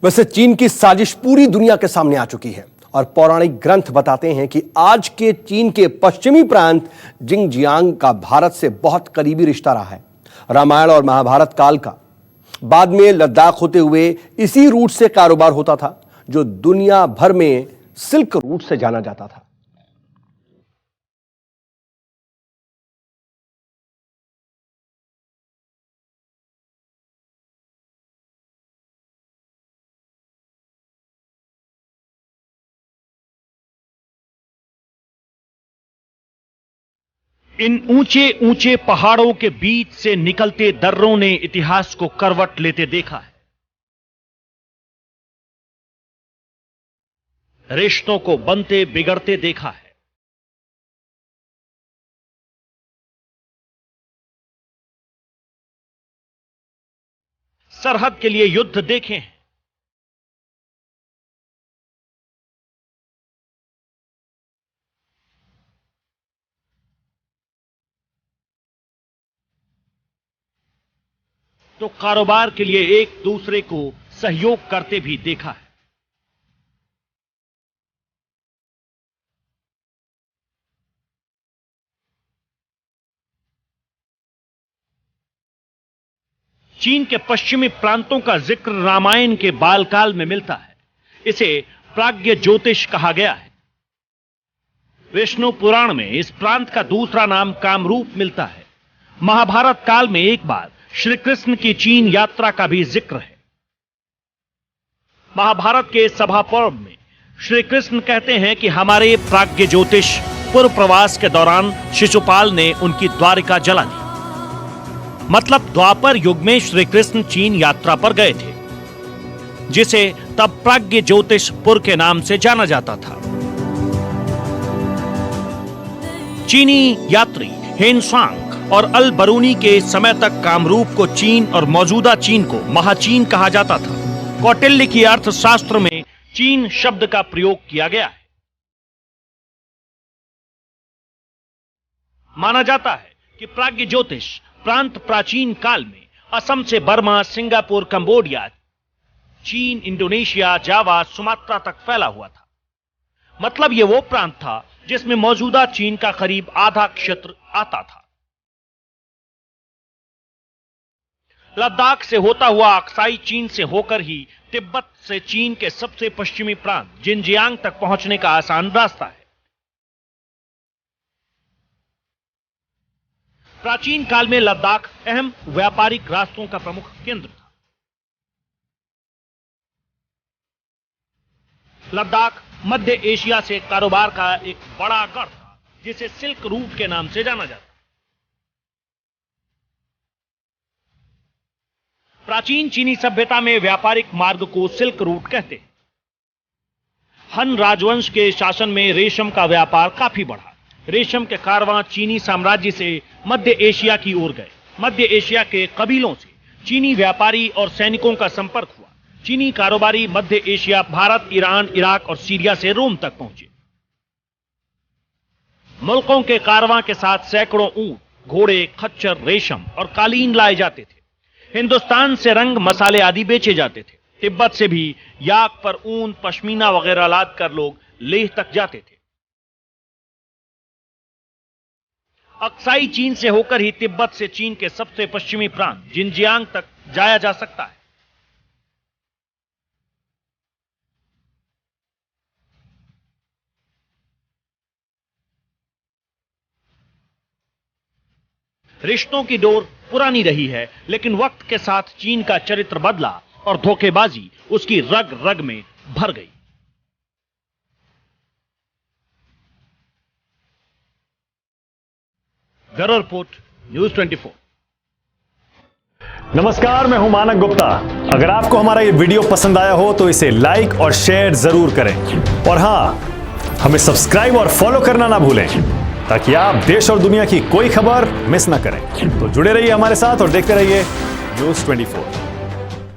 वैसे चीन की साजिश पूरी दुनिया के सामने आ चुकी है और पौराणिक ग्रंथ बताते हैं कि आज के चीन के पश्चिमी प्रांत जिंगजियांग का भारत से बहुत करीबी रिश्ता रहा है। रामायण और महाभारत काल का बाद में लद्दाख होते हुए इसी रूट से कारोबार होता था, जो दुनिया भर में सिल्क रूट से जाना जाता था। इन ऊंचे ऊंचे पहाड़ों के बीच से निकलते दर्रों ने इतिहास को करवट लेते देखा है। रिश्तों को बनते बिगड़ते देखा है। सरहद के लिए युद्ध देखे हैं। तो कारोबार के लिए एक दूसरे को सहयोग करते भी देखा है। चीन के पश्चिमी प्रांतों का जिक्र रामायण के बालकाल में मिलता है। इसे प्राग्ञ ज्योतिष कहा गया है। विष्णु पुराण में इस प्रांत का दूसरा नाम कामरूप मिलता है। महाभारत काल में एक बार श्री कृष्ण की चीन यात्रा का भी जिक्र है। महाभारत के सभा पर्व में श्री कृष्ण कहते हैं कि हमारे प्राग्ञ ज्योतिष पूर्व प्रवास के दौरान शिशुपाल ने उनकी द्वारिका जला दी। मतलब द्वापर युग में श्री कृष्ण चीन यात्रा पर गए थे, जिसे तब प्राग्ञ ज्योतिषपुर के नाम से जाना जाता था। चीनी यात्री हेनसांग और अल बरूनी के समय तक कामरूप को चीन और मौजूदा चीन को महाचीन कहा जाता था। कौटिल्य की अर्थशास्त्र में चीन शब्द का प्रयोग किया गया है। माना जाता है कि प्राग्ञ ज्योतिष प्रांत प्राचीन काल में असम से बर्मा, सिंगापुर, कंबोडिया, चीन, इंडोनेशिया, जावा, सुमात्रा तक फैला हुआ था। मतलब यह वो प्रांत था जिसमें मौजूदा चीन का करीब आधा क्षेत्र आता था। लद्दाख से होता हुआ अक्साई चीन से होकर ही तिब्बत से चीन के सबसे पश्चिमी प्रांत जिनजियांग तक पहुंचने का आसान रास्ता है। प्राचीन काल में लद्दाख अहम व्यापारिक रास्तों का प्रमुख केंद्र था। लद्दाख मध्य एशिया से कारोबार का एक बड़ा गढ़ था, जिसे सिल्क रूट के नाम से जाना जाता। प्राचीन चीनी सभ्यता में व्यापारिक मार्ग को सिल्क रूट कहते हैं। हन राजवंश के शासन में रेशम का व्यापार काफी बढ़ा। रेशम के कारवां चीनी साम्राज्य से मध्य एशिया की ओर गए। मध्य एशिया के कबीलों से चीनी व्यापारी और सैनिकों का संपर्क हुआ। चीनी कारोबारी मध्य एशिया, भारत, ईरान, इराक और सीरिया से रोम तक पहुंचे। मुल्कों के कारवां के साथ सैकड़ों ऊंट, घोड़े, खच्चर, रेशम और कालीन लाए जाते थे। हिंदुस्तान से रंग, मसाले आदि बेचे जाते थे। तिब्बत से भी याक पर ऊन, पश्मीना वगैरह लाद कर लोग लेह तक जाते थे। अक्साई चीन से होकर ही तिब्बत से चीन के सबसे पश्चिमी प्रांत जिनजियांग तक जाया जा सकता है। रिश्तों की डोर पुरानी रही है, लेकिन वक्त के साथ चीन का चरित्र बदला और धोखेबाजी उसकी रग रग में भर गई। Bureau report, news 24। नमस्कार, मैं हूं मानक गुप्ता। अगर आपको हमारा ये वीडियो पसंद आया हो तो इसे लाइक और शेयर जरूर करें, और हां, हमें सब्सक्राइब और फॉलो करना ना भूलें, ताकि आप देश और दुनिया की कोई खबर मिस ना करें। तो जुड़े रहिए हमारे साथ और देखते रहिए न्यूज़ 24।